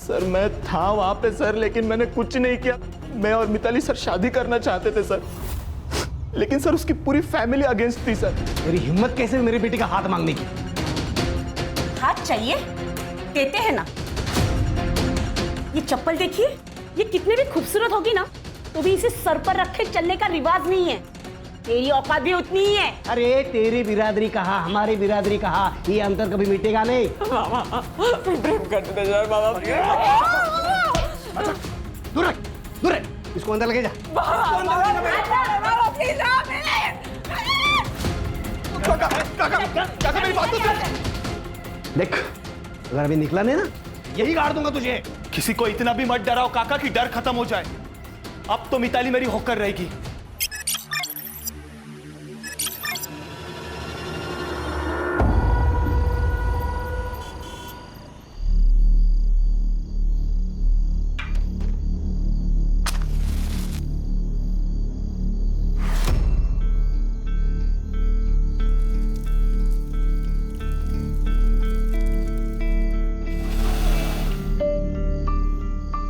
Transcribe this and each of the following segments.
Sir मैं था वहां पे सर, लेकिन मैंने कुछ नहीं किया। मैं और मिताली सर शादी करना चाहते थे सर, लेकिन सर उसकी पूरी फैमिली अगेंस्ट थी सर। मेरी हिम्मत कैसे हुई मेरी बेटी का हाथ मांगने की? हाथ चाहिए, देते हैं ना। ये चप्पल देखिए, ये कितनी भी खूबसूरत होगी ना, तो भी इसे सर पर रखे चलने का रिवाज नहीं है। तेरी औकात भी उतनी ही है। अरे तेरी बिरादरी कहा, हमारी बिरादरी कहा, ये अंतर कभी मिटेगा नहीं। प्रेम करते थे सर बाबा। अच्छा, दूर रह, दूर रह। इसको अंदर लगे जा। काका मेरी बात तो सुन। देख, अगर अभी निकला नहीं ना, यही गाड़ दूंगा तुझे। किसी को इतना भी मत डराओ काका कि डर खत्म हो जाए। अब तो मिताली मेरी होकर रहेगी।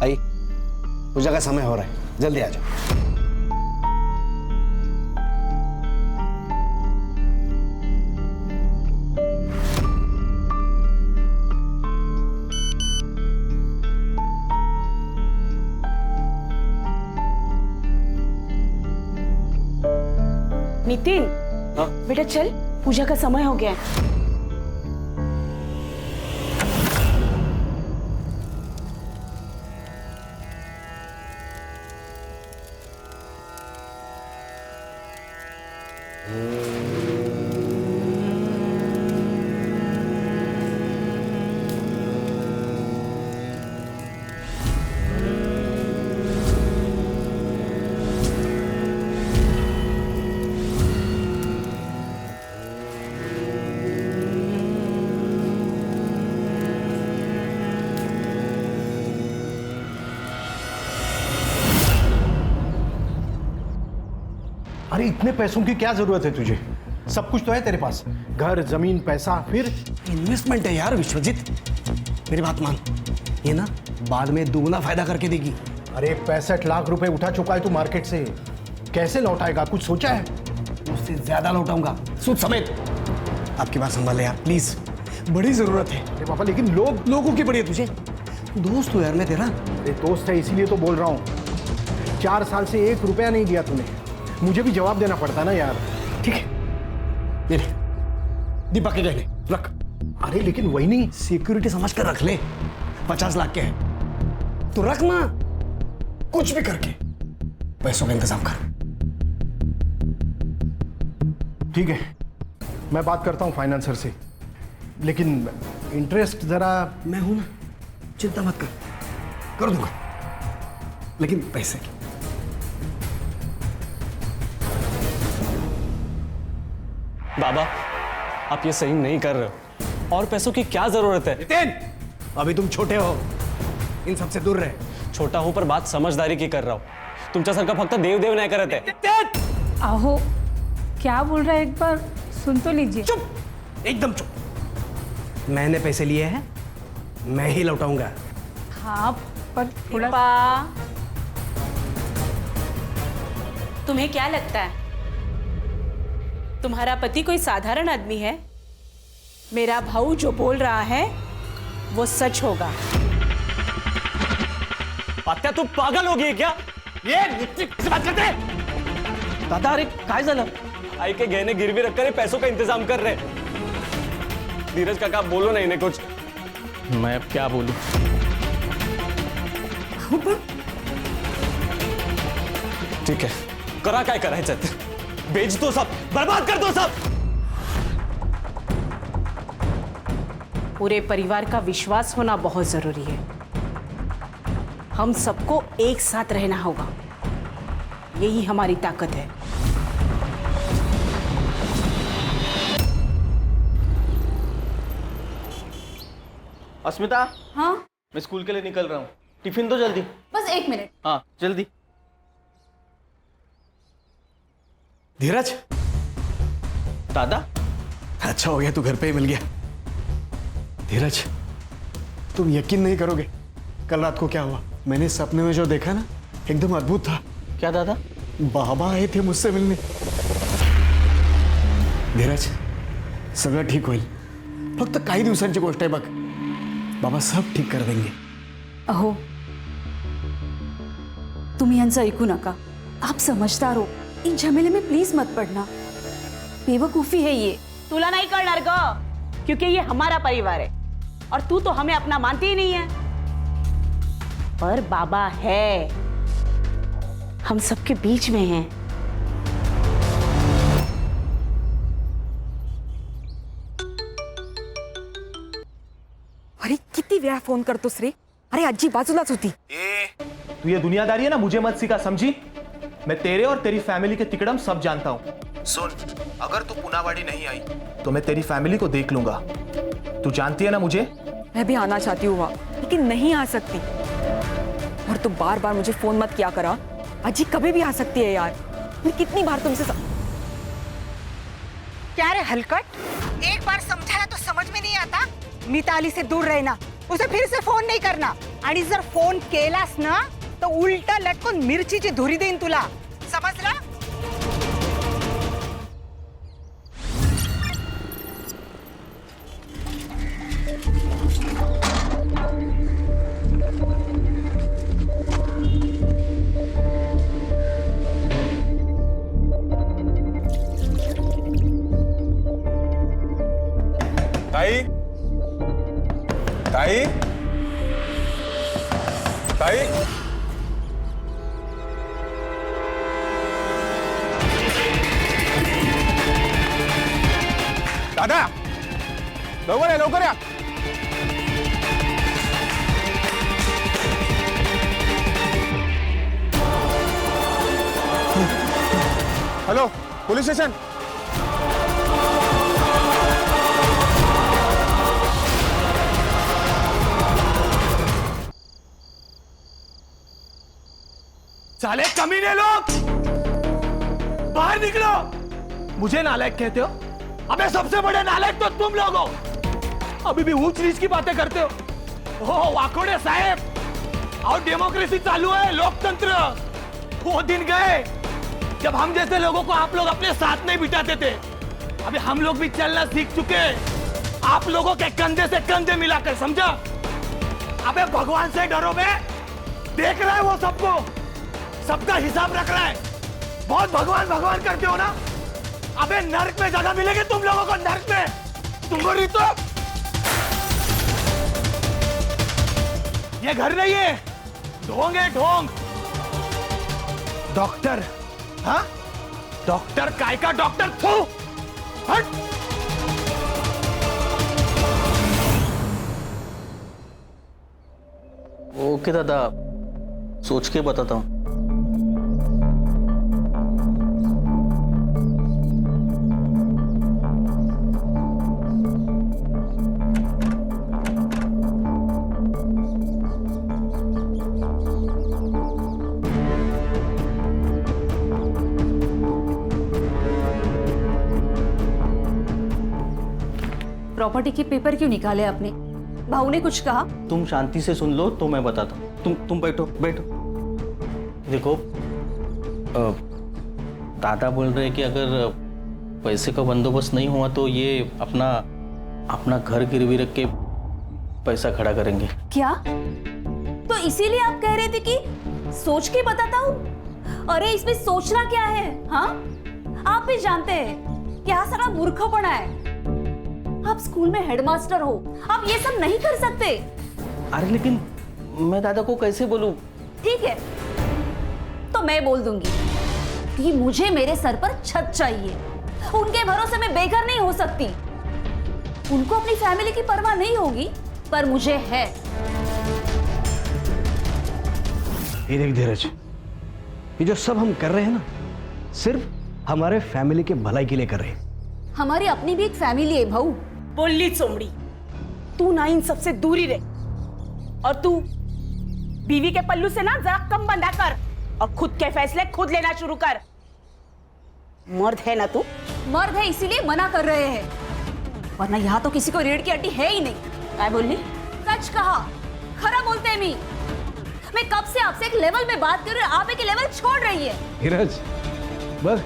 आई, पूजा का समय हो रहा है, जल्दी आ जाओ। नितिन, बेटा चल, पूजा का समय हो गया है। अरे इतने पैसों की क्या जरूरत है तुझे? सब कुछ तो है तेरे पास, घर जमीन पैसा। फिर इन्वेस्टमेंट है यार विश्वजीत, मेरी बात मान, ये ना बाद में दुगना फायदा करके देगी। अरे 65 लाख रुपए उठा चुका है तू मार्केट से, कैसे लौटाएगा? कुछ सोचा है? उससे ज्यादा लौटाऊंगा, सूद समेत। आपकी बात संभाले यार प्लीज, बड़ी जरूरत है। अरे पापा लेकिन लोगों की पड़ी है तुझे, दोस्त हो यार मैं तेरा। अरे दोस्त है इसीलिए तो बोल रहा हूँ। 4 साल से 1 रुपया नहीं दिया तूने, मुझे भी जवाब देना पड़ता ना यार। ठीक है, ये ले, दीपक के गहने रख। अरे लेकिन वही नहीं, सिक्योरिटी समझ कर रख ले, 50 लाख के है तो रख ना, कुछ भी करके पैसों का इंतजाम कर। ठीक है, मैं बात करता हूँ फाइनेंसर से, लेकिन इंटरेस्ट जरा। मैं हूं ना, चिंता मत कर दूंगा, लेकिन पैसे की। बाबा आप ये सही नहीं कर रहे हो, और पैसों की क्या जरूरत है? नितिन, अभी तुम छोटे हो, इन सबसे दूर रहे। छोटा हूं पर बात समझदारी की कर रहा हूं। तुमच्यासारखं फक्त देव देव नाही करत आहे। आहो, क्या बोल रहा है एक बार सुन तो लीजिए। चुप, एकदम चुप। मैंने पैसे लिए हैं, मैं ही लौटाऊंगा। हाँ पर थोड़ा तुम्हें क्या लगता है तुम्हारा पति कोई साधारण आदमी है? मेरा भाऊ जो बोल रहा है वो सच होगा। आत्या तू पागल हो गई क्या? ये किससे बात करते हैं? दादा अरे काय झालं? आई के गहने गिरवी रखकर पैसों का इंतजाम कर रहे। धीरज काका आप बोलो ना इन्हें कुछ। मैं अब क्या बोलूं? ठीक है, करा काय करायचं ते, बेच दो सब, बर्बाद कर दो सब। पूरे परिवार का विश्वास होना बहुत जरूरी है। हम सबको एक साथ रहना होगा, यही हमारी ताकत है। अस्मिता, हाँ मैं स्कूल के लिए निकल रहा हूँ, टिफिन दो जल्दी। बस 1 मिनट। हाँ जल्दी। धीरज, दादा अच्छा हो गया तू घर पे ही मिल गया। धीरज, तुम यकीन नहीं करोगे, कल रात को क्या हुआ? मैंने सपने में जो देखा ना, एकदम अद्भुत था। क्या दादा? बाबा आए थे मुझसे मिलने। धीरज, सगळं ठीक होईल, फक्त काही दिवसांची गोष्ट आहे बघ. बाबा सब ठीक कर देंगे. अहो, तुम्ही यांचं ऐकू नका. आप समझदार हो, इन झमेले में प्लीज मत पड़ना. बेवकूफी है ये. तुला नहीं करणार ग, क्योंकि ये हमारा परिवार है और तू तो हमें अपना मानती ही नहीं है. पर बाबा है, हम सबके बीच में हैं. अरे किती वेळा फोन करतोस रे? अरे आजी बाजूलाच होती. तू ये दुनियादारी है ना, मुझे मत सिखा, समझी? मैं तेरे और तेरी फैमिली के तिकड़म सब जानता हूँ. सुन, अगर तू पुनावाड़ी नहीं आई तो मैं तेरी फैमिली को देख लूंगा. तू जानती है ना मुझे. मैं भी आना चाहती हूँ वहाँ, लेकिन नहीं आ सकती. और तू बार बार मुझे फोन मत किया करा. अजी कभी भी आ सकती है यार. मैं कितनी बार तुमसे क्या रे हलकट, एक बार समझाया तो समझ में नहीं आता. मिताली से दूर रहना, उसे फिर से फोन नहीं करना. आणि जर फोन केलास ना तो उलटा लटकून मिरचीची धुरी देईन तुला, समजलं? ताई, ताई, ताई, दादा, लवकर या, लवकर या. Hello, police station. साले कमीने लोग, बाहर निकलो. मुझे नालायक कहते हो? अबे सबसे बड़े नालायक तो तुम लोग हो. अभी भी ऊंच नीच की बातें करते हो. ओ वाकोड़े साहेब, और डेमोक्रेसी चालू है, लोकतंत्र. वो दिन गए जब हम जैसे लोगों को आप लोग अपने साथ नहीं बिठाते थे. अभी हम लोग भी चलना सीख चुके हैं, आप लोगों के कंधे से कंधे मिलाकर, समझा? अबे भगवान से डरो बे. देख रहा है वो सबको, सबका हिसाब रख रहा है. बहुत भगवान भगवान करते हो ना. अबे नर्क में जगह मिलेगी तुम लोगों को, नर्क में. तुमको नहीं तो ये घर नहीं है, ढोंग है, ढोंग. डॉक्टर, हाँ? डॉक्टर काय का डॉक्टर? थू, हट. ओके दादा, सोच के बताता हूँ. प्रॉपर्टी के पेपर क्यों निकाले आपने? भाऊ ने कुछ कहा? तुम शांति से सुन लो तो मैं बताता हूँ. तुम बैठो, बैठो. देखो, दादा बोल रहे हैं कि अगर पैसे का बंदोबस्त नहीं हुआ तो ये अपना घर गिरवी रख के पैसा खड़ा करेंगे. क्या? तो इसीलिए आप कह रहे थे कि सोच के बताता हूँ? अरे इसमें सोचना क्या है? हाँ, आप भी जानते हैं क्या सारा मूर्खपना है. आप स्कूल में हेडमास्टर हो, आप ये सब नहीं कर सकते. अरे लेकिन मैं दादा को कैसे बोलूं? ठीक है, तो मैं बोल दूंगी कि मुझे मेरे सर पर छत चाहिए. उनके भरोसे में बेघर नहीं हो सकती. उनको अपनी फैमिली की परवाह नहीं होगी, पर मुझे है. ये देख धीरज, ये जो सब हम कर रहे हैं ना, सिर्फ हमारे फैमिली के भलाई के लिए कर रहे हैं. हमारी अपनी भी एक फैमिली है भाऊ. बोली चोमड़ी, तू ना इन सबसे दूरी रहे. और तू बीवी के पल्लू से ना जरा कम बंधा कर और खुद के फैसले खुद लेना शुरू कर. मर्द है ना तू? मर्द है इसीलिए मना कर रहे हैं, वरना यहाँ तो किसी को रीढ़ की हड्डी है ही नहीं. क्या बोली? सच कहा, खरा बोलते हैं मी. मैं कब से आपसे एक लेवल में बात कर रही हूँ, आप एक लेवल छोड़ रही है। धीरज बघ,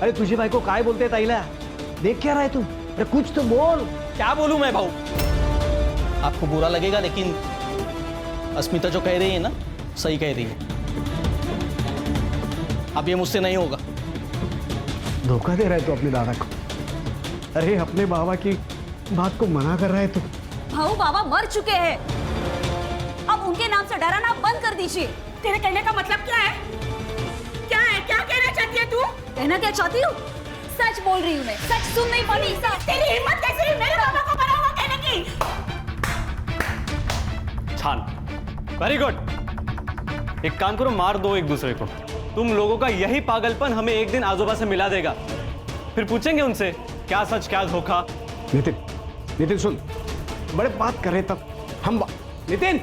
अरे तुझी बायको काय बोलते ताईला? देख क्या रहा है तू? अरे कुछ तो बोल। क्या बोलूं मैं भाऊ? आपको बुरा लगेगा लेकिन अस्मिता जो कह रही है ना, सही कह रही है। अब ये मुझसे नहीं होगा। धोखा दे रहा है तू अपने दादा को। अरे अपने बाबा की बात को मना कर रहा है तू। भाऊ बाबा मर चुके हैं, अब उनके नाम से डराना बंद कर दीजिए। तेरे कहने का मतलब क्या है? क्या है? क्या कहना चाहती है तू? कहना क्या चाहती हूँ? सच बोल रही हूँ मैं, सच सुन नहीं पाती। तेरी हिम्मत कैसे हुई मेरे बाबा को मरा हुआ कहने की? छान, वेरी गुड। एक काम करो, मार दो एक दूसरे को। तुम लोगों का यही पागलपन हमें एक दिन आजोबा से मिला देगा। फिर पूछेंगे उनसे क्या सच क्या धोखा। नितिन, नितिन सुन, बड़े बात कर रहे तब हम नितिन,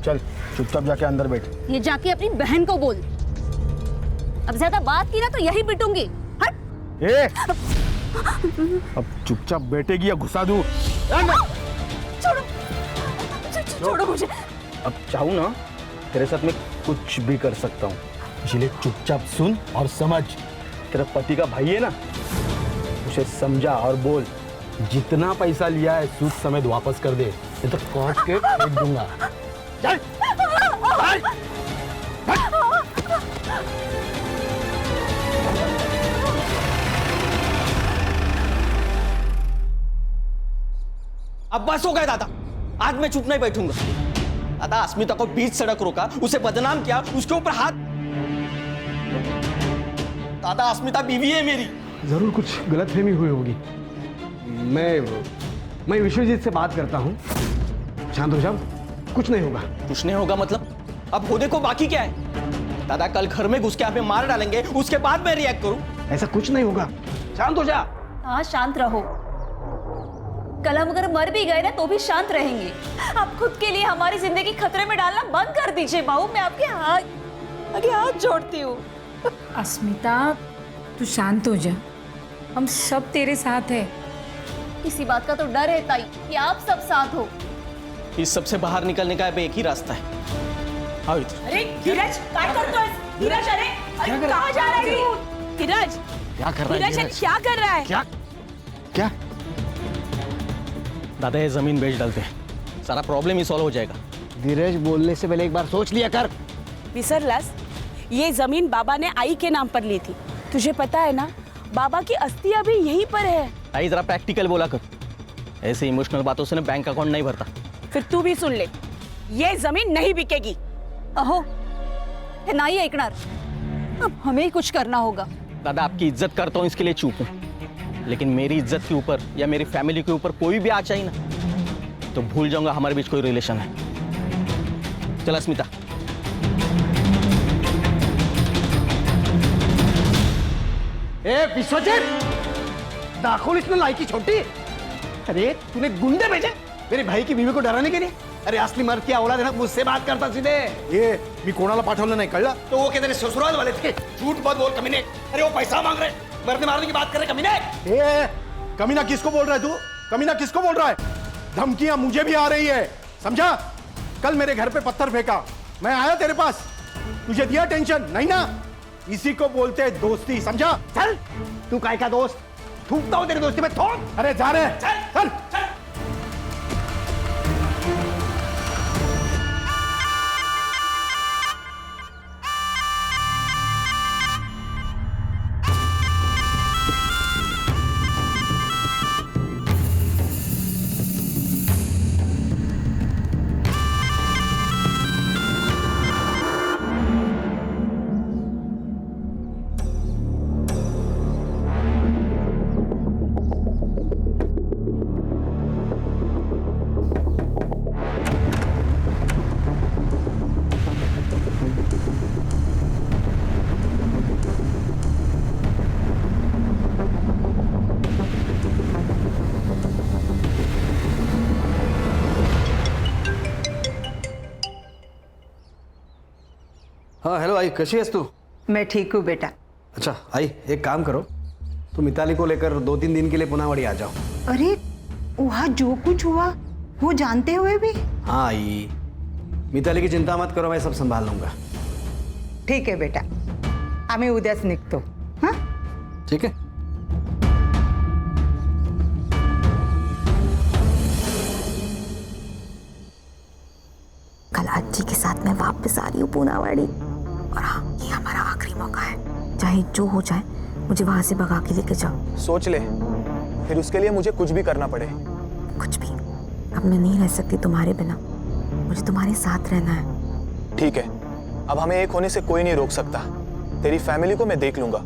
चल चुपचाप जाके अंदर बैठ। ये जाके अपनी बहन को बोल। अब ज्यादा बात की ना तो यही पिटूंगी। हट। ए, अब चुपचाप बैठेगी या घुसा दूं? छोड़ो, छोड़ो मुझे। अब चाहूं ना तेरे साथ मैं कुछ भी कर सकता हूँ, इसलिए चुपचाप सुन और समझ। तेरा पति का भाई है ना, उसे समझा और बोल जितना पैसा लिया है सूद समेत वापस कर दे, नहीं तो काट के फेंक दूंगा। चल, चल। अब बस हो गया दादा, आज मैं चुप नहीं बैठूंगा। दादा अस्मिता को बीच सड़क रोका, उसे बदनाम किया, उसके ऊपर हाथ। दादा अस्मिता बीवी है मेरी। जरूर कुछ गलतफहमी हुई होगी। मैं विश्वजीत से बात करता हूँ। शांत हो जाओ, कुछ नहीं होगा। कुछ नहीं होगा मतलब? अब होने को बाकी क्या है? दादा कल घर में घुस के हमें मार डालेंगे, उसके बाद मैं रिएक्ट करूं? ऐसा कुछ नहीं होगा, शांत हो जा। हाँ शांत रहो। कल हम अगर मर भी गए ना तो भी शांत रहेंगे। आप खुद के लिए हमारी जिंदगी खतरे में डालना बंद कर दीजिए बाबू, मैं आपके हाथ जोड़ती हूँ। अस्मिता तू शांत हो जा, हम सब तेरे साथ है। इसी बात का तो डर है ताई कि आप सब साथ हो। इस सब से बाहर निकलने का अब एक ही रास्ता है। आओ इधर। अरे धीरज, क्या करता है? धीरज, अरे कहाँ जा रहा है तू? धीरज, क्या कर रहा है धीरज क्या कर रहा है? क्या क्या? दादा ये जमीन बेच डालते हैं, सारा प्रॉब्लम ही सॉल्व हो जाएगा। धीरज, बोलने से पहले एक बार सोच लिया कर। विसरलास, ये जमीन बाबा ने आई के नाम पर ली थी। तुझे पता है ना, बाबा की अस्थि अभी यहीं पर है। आई जरा प्रैक्टिकल बोला कर, ऐसे इमोशनल बातों से ना बैंक अकाउंट नहीं भरता। फिर तू भी सुन ले, ये जमीन नहीं बिकेगी। अहो हे नाही ऐकणार, अब हमें ही कुछ करना होगा। दादा आपकी इज्जत करता हूँ इसके लिए चुप हूँ, लेकिन मेरी इज्जत के ऊपर या मेरी फैमिली के ऊपर कोई भी आ चाहिए ना तो भूल जाऊंगा हमारे बीच कोई रिलेशन है। चल अस्मिता। ए विश्वजीत, दाखोल इसमें लायकी छोटी। अरे तूने गुंडे भेजे मेरे भाई की बीवी को डराने के लिए? अरे असली मर्द की औलाद है ना, मुझसे बात करता सीधे। ये मी कोणाला पाठवलं नाही, कळलं? तो वो कहते ससुराल वाले थे। झूठ मत बोल कमीने। अरे वो पैसा मांग रहे, मरने मारने की बात कर रहे कमीने। ए, कमीना किसको बोल रहा है तू? कमीना किसको बोल रहा है? धमकियां मुझे भी आ रही है, समझा? कल मेरे घर पे पत्थर फेंका, मैं आया तेरे पास, तुझे दिया टेंशन नहीं ना? इसी को बोलते हैं दोस्ती, समझा? चल, तू काय का दोस्त? थूकता हूं तेरी दोस्ती में, थूक। अरे जा रहे, चल। हाँ हेलो आई, कशी आहेस तू? मैं ठीक हूँ बेटा। अच्छा आई, एक काम करो, तुम मिताली को लेकर 2-3 दिन के लिए पुनावाड़ी आ जाओ। अरे वहाँ जो कुछ हुआ वो जानते हुए भी? हाँ आई, मिताली की चिंता मत करो, मैं सब संभाल लूंगा। ठीक है बेटा, आम्ही उद्याच निघतो। हाँ ठीक है। कल आजी के साथ मैं वापस आ रही हूँ पूनावाड़ी, और हाँ, ये हमारा आखिरी मौका है। चाहे जो हो जाए, मुझे वहां से भगा के लेके जाओ। सोच ले, फिर उसके लिए मुझे कुछ भी करना पड़े। कुछ भी। अब मैं नहीं रह सकती तुम्हारे बिना, मुझे तुम्हारे साथ रहना है। ठीक है, अब हमें एक होने से कोई नहीं रोक सकता। तेरी फैमिली को मैं देख लूंगा।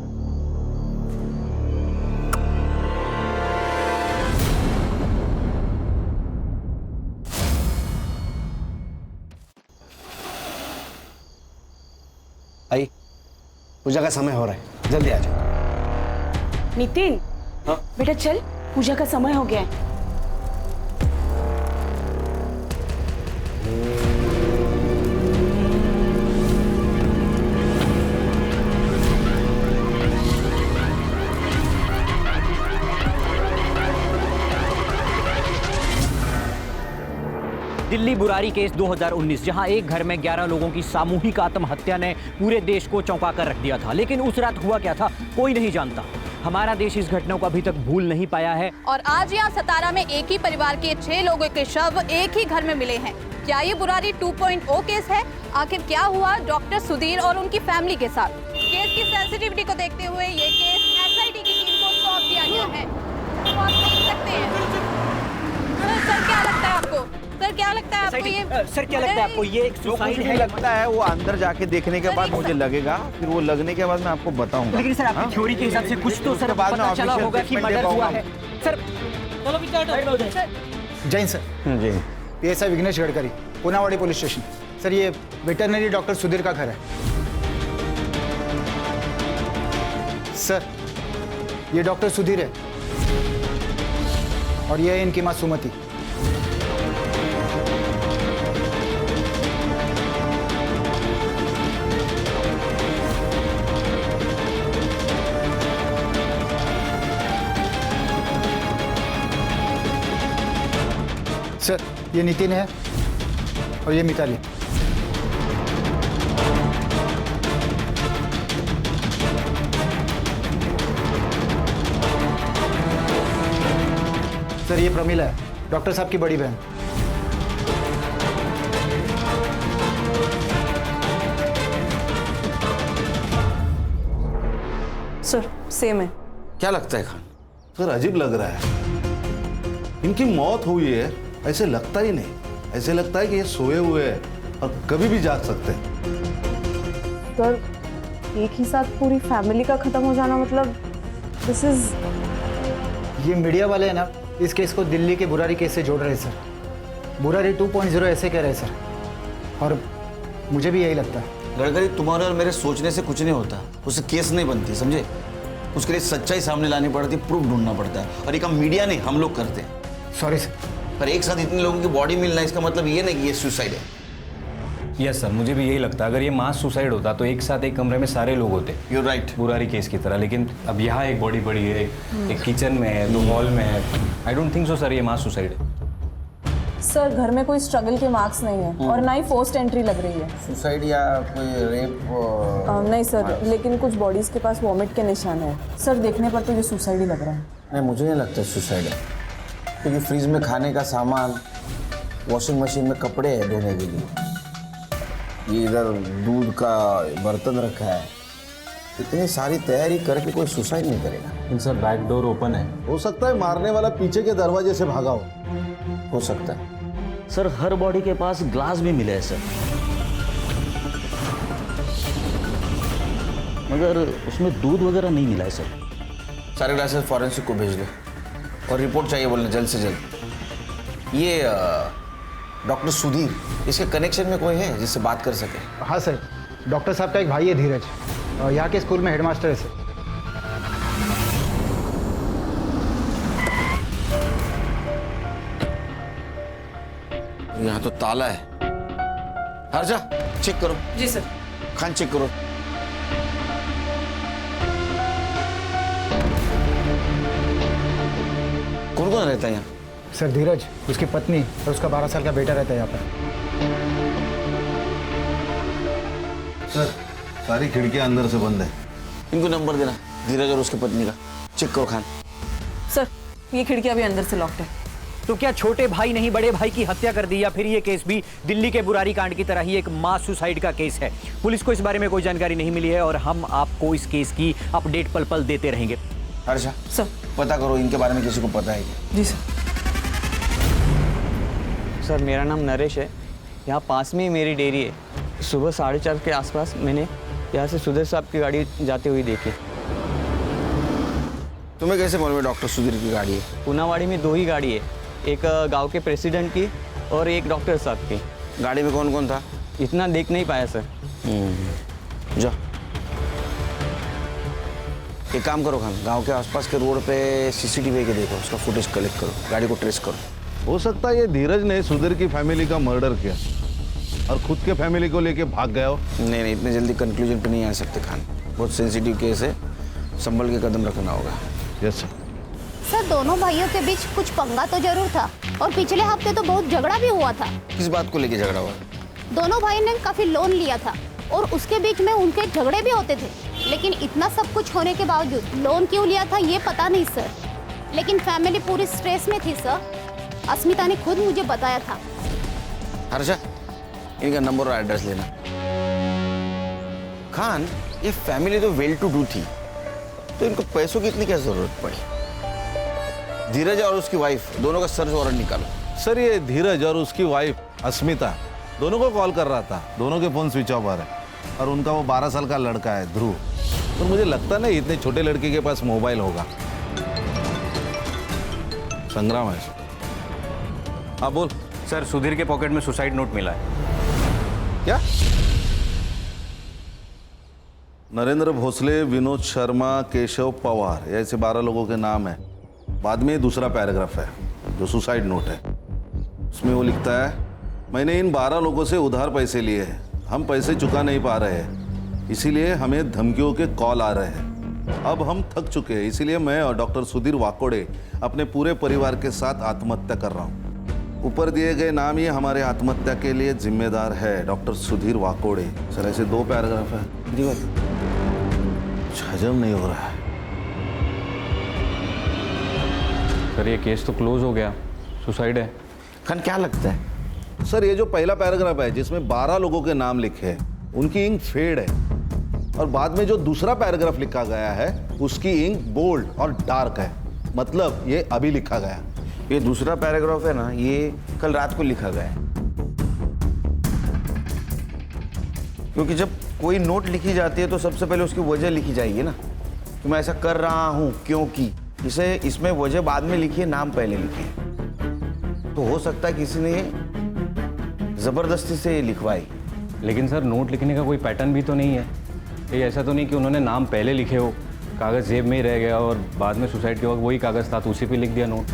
आई, पूजा का समय हो रहा है, जल्दी आ जाओ। नितिन, बेटा चल, पूजा का समय हो गया है। दिल्ली बुरारी केस 2019, जहां एक घर में 11 लोगों की सामूहिक आत्महत्या ने पूरे देश को चौंका कर रख दिया था। लेकिन उस रात हुआ क्या था, कोई नहीं जानता। हमारा देश इस घटना को अभी तक भूल नहीं पाया है। और आज यहाँ सतारा में एक ही परिवार के 6 लोगों के शव एक ही घर में मिले हैं। क्या ये बुरारी 2.0 केस है? आखिर क्या हुआ डॉक्टर सुधीर और उनकी फैमिली के साथ? केस की सेंसिटिविटी को देखते हुए ये केस एसआईटी की टीम को सौंप दिया गया है। तो आप देख सकते हैं। सर क्या लगता है आपको? सर क्या लगता है आपको ये? सर क्या लगता है आपको ये एक सुसाइड है? लगता है वो अंदर जाके देखने के बाद मुझे लगेगा, फिर वो लगने के बाद मैं आपको बताऊंगा। लेकिन सर आपकी थ्योरी के हिसाब से कुछ तो सर पता चला होगा कि मर्डर हुआ है। सर चलो जैन सर। जी PSI Vighnesh Gadkari, Poonawadi police station. Sir ये वेटरनरी डॉक्टर सुधीर का घर है। सर ये डॉक्टर सुधीर है और ये है इनकी माँ सुमति। सर ये नितिन है और ये मिताली। सर ये प्रमिला है, डॉक्टर साहब की बड़ी बहन। सर सेम है। क्या लगता है खान? सर अजीब लग रहा है। इनकी मौत हुई है ऐसे लगता ही नहीं, ऐसे लगता है कि ये सोए हुए हैं और कभी भी जाग सकते हैं। सर एक ही साथ पूरी फैमिली का खत्म हो जाना, मतलब दिस इज। ये मीडिया वाले हैं ना, इस केस को दिल्ली के बुरारी केस से जोड़ रहे हैं सर। बुरारी 2.0 ऐसे कह रहे हैं सर, और मुझे भी यही लगता है। गडकरी, तुम्हारे और मेरे सोचने से कुछ नहीं होता, उससे केस नहीं बनती, समझे? उसके लिए सच्चाई सामने लानी पड़ती, प्रूफ ढूंढना पड़ता है, और ये काम मीडिया नहीं हम लोग करते हैं। Sorry sir. पर एक साथ इतने लोगों की बॉडी मिलना, इसका मतलब ये नहीं कि ये सुसाइड है। यस सर, मुझे भी यही लगता है। अगर ये मास सुसाइड होता तो एक साथ एक कमरे में सारे लोग होते। यू राइट, बुरारी केस की तरह। लेकिन अब यहाँ एक बॉडी पड़ी है, एक किचन में है, 2 हॉल में है। I don't think so sir ये मास सुसाइड है। सर घर में कोई स्ट्रगल के मार्क्स नहीं है और ना ही फोर्स्ड एंट्री लग रही है। सुसाइड या कोई रेप? नहीं सर, लेकिन कुछ बॉडीज के पास वॉमिट के निशान है। सर देखने पर तो ये सुसाइड ही लग रहा है। नहीं, मुझे नहीं लगता सुसाइड है, क्योंकि फ्रिज में खाने का सामान, वॉशिंग मशीन में कपड़े हैं धोने के लिए, ये इधर दूध का बर्तन रखा है। इतनी सारी तैयारी करके कोई सुसाइड नहीं करेगा। लेकिन सर बैक डोर ओपन है। हो सकता है मारने वाला पीछे के दरवाजे से भागा हो सकता है। सर हर बॉडी के पास ग्लास भी मिले हैं सर, मगर उसमें दूध वगैरह नहीं मिला है सर। सारे ग्लासेस फॉरेंसिक को भेज दो और रिपोर्ट चाहिए बोलने जल्द से जल्द। ये डॉक्टर सुधीर, इसके कनेक्शन में कोई है जिससे बात कर सके? हाँ सर, डॉक्टर साहब का एक भाई है धीरज, यहाँ के स्कूल में हेडमास्टर है सर। यहाँ तो ताला है। हर्षा चेक करो। जी सर। खान चेक करो। कौन कौन रहता है यहाँ? सर धीरज, उसकी पत्नी और उसका 12 साल का बेटा रहता है यहाँ पर। सर सारी खिड़कियां अंदर से बंद है। इनको नंबर देना धीरज और उसकी पत्नी का, चेक करो खान। सर ये खिड़कियां भी अंदर से लॉक्ड है। तो क्या छोटे भाई नहीं बड़े भाई की हत्या कर दी, या फिर ये केस भी दिल्ली के बुरारी कांड की तरह ही एक मास सुसाइड का केस है? पुलिस को इस बारे में कोई जानकारी नहीं मिली है और हम आपको इस केस की अपडेट पल पल देते रहेंगे। हर्षा सर पता करो इनके बारे में किसी को पता है क्या? जी सर। सर मेरा नाम नरेश है, यहाँ पास में ही मेरी डेयरी है। सुबह 4:30 के आसपास मैंने यहाँ से सुधीर साहब की गाड़ी जाते हुए देखी। तुम्हें कैसे मालूम है डॉक्टर सुधीर की गाड़ी है? पूनावाड़ी में 2 ही गाड़ी है, एक गांव के प्रेसिडेंट की और एक डॉक्टर साहब की। गाड़ी में कौन कौन था? इतना देख नहीं पाया सर। जा एक काम करो खान, गांव के आसपास के रोड पे सीसीटीवी के देखो, उसका फुटेज कलेक्ट करो, गाड़ी को ट्रेस करो। हो सकता है ये धीरज ने सुधीर की फैमिली का मर्डर किया और खुद के फैमिली को लेके भाग गया हो। नहीं, इतने जल्दी कंक्लूजन पे नहीं आ सकते खान, बहुत सेंसिटिव केस है, संभल के कदम रखना होगा। Yes sir. सर दोनों भाइयों के बीच कुछ पंगा तो जरूर था और पिछले हफ्ते तो बहुत झगड़ा भी हुआ था। किस बात को लेके झगड़ा हुआ? दोनों भाई ने काफी लोन लिया था और उसके बीच में उनके झगड़े भी होते थे, लेकिन इतना सब कुछ होने के बावजूद लोन क्यों लिया था ये पता नहीं सर, लेकिन फैमिली पूरी स्ट्रेस में थी सर। अस्मिता ने खुद मुझे बताया था। हर्षा इनका नंबर और एड्रेस लेना। खान ये फैमिली तो वेल टू डू थी, तो इनको पैसों की इतनी क्या जरूरत पड़ी? धीरज और उसकी वाइफ दोनों का सर्च वारंट निकालो। सर ये धीरज और उसकी वाइफ अस्मिता दोनों को कॉल कर रहा था, दोनों के फोन स्विच ऑफ आ रहे हैं और उनका वो 12 साल का लड़का है ध्रुव, तो मुझे लगता नहीं इतने छोटे लड़के के पास मोबाइल होगा। संग्राम है। हाँ बोल। सर सुधीर के पॉकेट में सुसाइड नोट मिला है। क्या? नरेंद्र भोसले, विनोद शर्मा, केशव पवार, ऐसे 12 लोगों के नाम है। बाद में दूसरा पैराग्राफ है जो सुसाइड नोट है, उसमें वो लिखता है मैंने इन 12 लोगों से उधार पैसे लिए हैं, हम पैसे चुका नहीं पा रहे हैं, इसीलिए हमें धमकियों के कॉल आ रहे हैं। अब हम थक चुके हैं, इसीलिए मैं और डॉक्टर सुधीर वाकोड़े अपने पूरे परिवार के साथ आत्महत्या कर रहा हूँ। ऊपर दिए गए नाम ही हमारे आत्महत्या के लिए जिम्मेदार है, डॉक्टर सुधीर वाकोड़े। सर ऐसे 2 पैराग्राफ है, हजम नहीं हो रहा है। सर ये केस तो क्लोज हो गया, सुसाइड है। खान क्या लगता है? सर ये जो पहला पैराग्राफ है जिसमें 12 लोगों के नाम लिखे हैं, उनकी इंक फेड है, और बाद में जो दूसरा पैराग्राफ लिखा गया है उसकी इंक बोल्ड और डार्क है, मतलब ये अभी लिखा गया। ये दूसरा पैराग्राफ है ना, ये कल रात को लिखा गया है, क्योंकि जब कोई नोट लिखी जाती है तो सबसे पहले उसकी वजह लिखी जाएगी ना, कि मैं ऐसा कर रहा हूं क्योंकि। इसे इसमें वजह बाद में लिखी है, नाम पहले लिखे है, तो हो सकता है किसी ने जबरदस्ती से लिखवाई। लेकिन सर नोट लिखने का कोई पैटर्न भी तो नहीं है, ये ऐसा तो नहीं कि उन्होंने नाम पहले लिखे हो, कागज जेब में ही रह गया और बाद में सुसाइड के वक्त वही कागज था तो उसी पे लिख दिया नोट।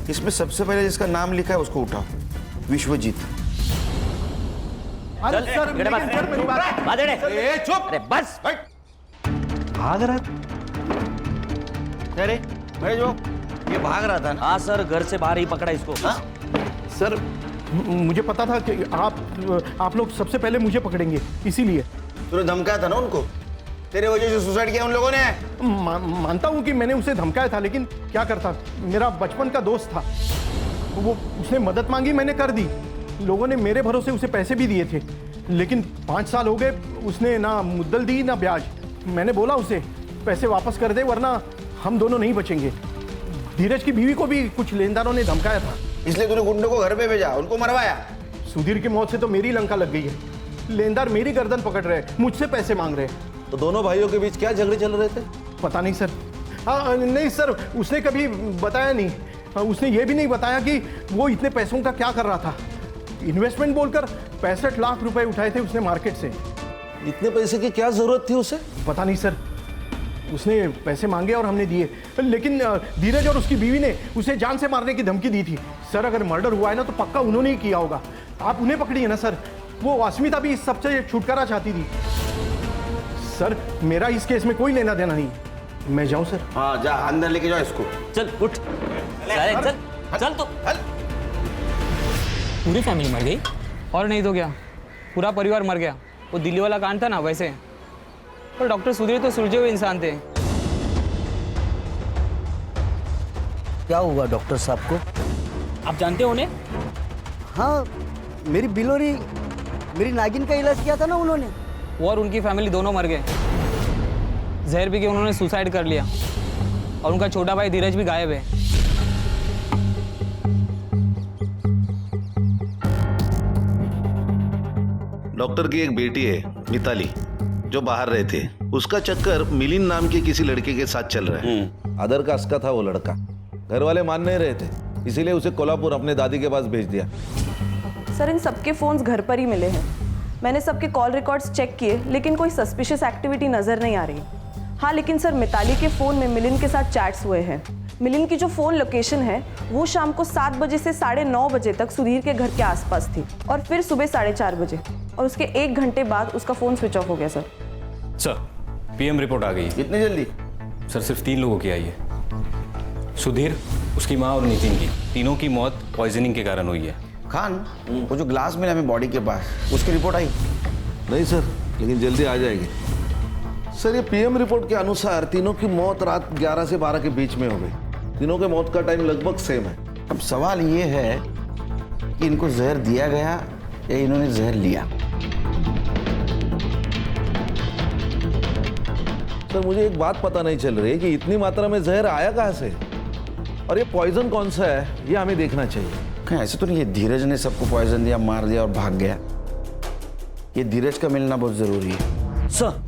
इसमें सबसे पहले जिसका नाम लिखा है उसको उठाओ, विश्वजीत। अरे सर मेरी बात चुप। अरे बस भाग रहा। अरे भाई जो ये भाग रहा था ना? हाँ सर, घर से बाहर ही पकड़ा इसको। हाँ? सर मुझे पता था कि आप लोग सबसे पहले मुझे पकड़ेंगे, इसीलिए। तूने धमकाया था ना उनको, तेरे वजह से सुसाइड किया उन लोगों ने। मानता हूँ कि मैंने उसे धमकाया था, लेकिन क्या करता, मेरा बचपन का दोस्त था वो, उसने मदद मांगी, मैंने कर दी। लोगों ने मेरे भरोसे उसे पैसे भी दिए थे, लेकिन 5 साल हो गए, उसने ना मुद्दल दी ना ब्याज। मैंने बोला उसे पैसे वापस कर दे वरना हम दोनों नहीं बचेंगे। धीरज की बीवी को भी कुछ लेनदारों ने धमकाया था, इसलिए तूने गुंडों को घर पे भेजा, उनको मरवाया। सुधीर की मौत से तो मेरी लंका लग गई है, लेनदार मेरी गर्दन पकड़ रहे, मुझसे पैसे मांग रहे। तो दोनों भाइयों के बीच क्या झगड़े चल रहे थे? पता नहीं सर। हाँ नहीं सर, उसने कभी बताया नहीं। उसने ये भी नहीं बताया कि वो इतने पैसों का क्या कर रहा था। इन्वेस्टमेंट बोलकर 65 लाख रुपए उठाए थे उसने मार्केट से। इतने पैसे की क्या जरूरत थी उसे? पता नहीं सर, उसने पैसे मांगे और हमने दिए, लेकिन धीरज और उसकी बीवी ने उसे जान से मारने की धमकी दी थी। सर अगर मर्डर हुआ है ना तो पक्का उन्होंने ही किया होगा। आप उन्हें पकड़िए ना सर, वो अस्मिता भी इस सबसे छुटकारा चाहती थी। सर मेरा इस केस में कोई लेना देना नहीं, मैं जाऊं सर? हाँ जा, अंदर लेके जाओ इसको। चल उठ, चल तो। पूरी फैमिली मर गई? और नहीं तो क्या, पूरा परिवार मर गया। वो दिल्ली वाला कांड था ना वैसे। पर डॉक्टर सुधीर तो सुलझे हुए इंसान थे। क्या हुआ डॉक्टर साहब को? आप जानते हो उन्हें? हाँ, मेरी बिलोरी, मेरी नागिन का इलाज किया था ना उन्होंने। वो और उनकी फैमिली दोनों मर गए। जहर पी के उन्होंने सुसाइड कर लिया और उनका छोटा भाई धीरज भी गायब है। डॉक्टर की एक बेटी है मिताली, जो बाहर रहती है। उसका चक्कर मिलिंद नाम के किसी लड़के के साथ चल रहा है। अदर कास्ट का था वो लड़का। घर वाले मान नहीं रहे थे, इसीलिए उसे कोल्हापुर अपने दादी के पास भेज दिया। सर इन सबके फोन्स घर पर ही मिले हैं। मैंने सबके कॉल रिकॉर्ड्स चेक किए, लेकिन कोई सस्पिशियस एक्टिविटी नजर नहीं आ रही। हाँ, लेकिन सर मिताली के फोन में मिलिंद के साथ चैट्स हुए हैं। मिलिंद की जो फोन लोकेशन है वो शाम को 7 बजे से 9:30 बजे तक सुधीर के घर के आसपास थी, और फिर सुबह 4:30 बजे, और उसके 1 घंटे बाद उसका फोन स्विच ऑफ हो गया। सर पीएम रिपोर्ट आ गई। कितनी जल्दी? सर सिर्फ 3 लोगों की आई है, सुधीर, उसकी माँ और नितिन की। तीनों की मौत पॉइजनिंग के कारण हुई है। खान, वो जो ग्लास मिला हमें बॉडी के पास, उसकी रिपोर्ट आई? नहीं सर, लेकिन जल्दी आ जाएगी। सर ये पीएम रिपोर्ट के अनुसार तीनों की मौत रात 11 से 12 के बीच में हो गई। तीनों के मौत का टाइम लगभग सेम है। अब सवाल ये है कि इनको जहर दिया गया या इन्होंने जहर लिया। सर मुझे एक बात पता नहीं चल रही है कि इतनी मात्रा में जहर आया कहाँ से, और ये पॉइजन कौन सा है, ये हमें देखना चाहिए। कहीं ऐसे तो नहीं है धीरज ने सबको पॉइजन दिया, मार दिया और भाग गया। ये धीरज का मिलना बहुत जरूरी है। सर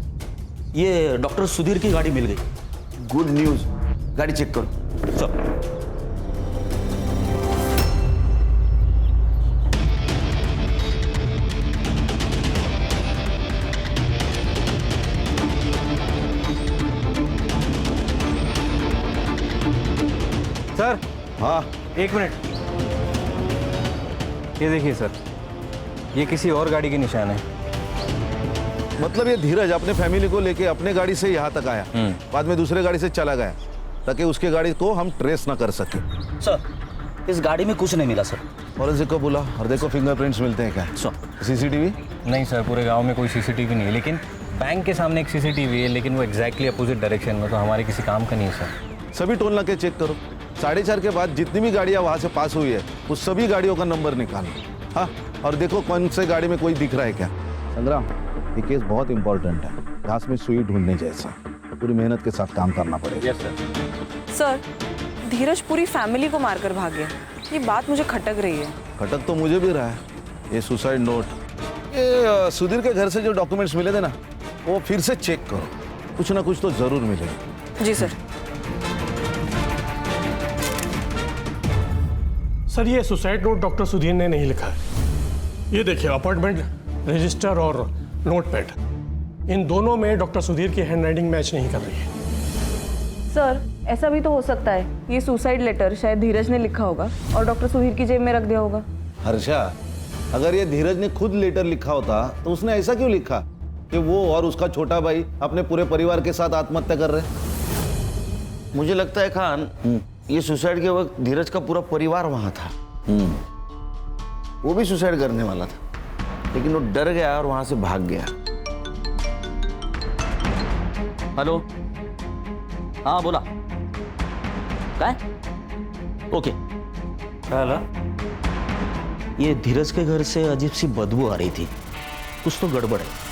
ये डॉक्टर सुधीर की गाड़ी मिल गई। Good news. गाड़ी चेक करो। Sir sir. हाँ 1 मिनट, ये देखिए सर, ये किसी और गाड़ी के निशान है। मतलब ये धीरज अपने फैमिली को लेके अपने गाड़ी से यहाँ तक आया, बाद में दूसरे गाड़ी से चला गया, ताकि उसके गाड़ी को हम ट्रेस ना कर सके। सर इस गाड़ी में कुछ नहीं मिला सर। फॉरेंसिक को बुला और देखो फिंगरप्रिंट्स मिलते हैं क्या। सीसीटीवी? नहीं सर, पूरे गांव में कोई सीसीटीवी नहीं है, लेकिन बैंक के सामने एक सीसीटीवी है, लेकिन वो एग्जैक्टली अपोजिट डायरेक्शन में, तो हमारे किसी काम का नहीं है सर। सभी टोल नाके चेक करो। 4:30 के बाद जितनी भी गाड़ियाँ वहाँ से पास हुई है उस सभी गाड़ियों का नंबर निकालो। हाँ, और देखो कौन से गाड़ी में कोई दिख रहा है क्या। संग्राम, ये केस बहुत इंपॉर्टेंट है, घास में सुई ढूंढने जैसा। पूरी मेहनत के साथ काम करना पड़ेगा। Yes sir. सर धीरज पूरी फैमिली को मारकर भाग गया, ये बात मुझे खटक रही है। खटक तो मुझे भी रहा है। ये सुसाइड नोट, ये सुधीर के घर से जो डॉक्यूमेंट्स मिले थे ना, वो फिर से चेक करो, कुछ ना कुछ तो जरूर मिलेगा। जी सर। सर ये सुसाइड नोट डॉक्टर सुधीर ने नहीं लिखा है। ये देखिए अपॉइंटमेंट रजिस्टर और नोट पैड, इन दोनों में डॉक्टर सुधीर की हैंडराइटिंग मैच नहीं कर रही है। सर ऐसा भी तो हो सकता है ये सुसाइड लेटर शायद धीरज ने लिखा होगा और डॉक्टर सुधीर की जेब में रख दिया होगा। हर्षा, अगर ये धीरज ने खुद लेटर लिखा होता तो उसने ऐसा क्यों लिखा कि वो और उसका छोटा भाई अपने पूरे परिवार के साथ आत्महत्या कर रहे हैं? मुझे लगता है खान, ये सुसाइड के वक्त धीरज का पूरा परिवार वहां था। वो भी सुसाइड करने वाला था, लेकिन वो डर गया और वहां से भाग गया। हेलो, हाँ बोला। क्या? ओके। क्या? ये धीरज के घर से अजीब सी बदबू आ रही थी, कुछ तो गड़बड़ है।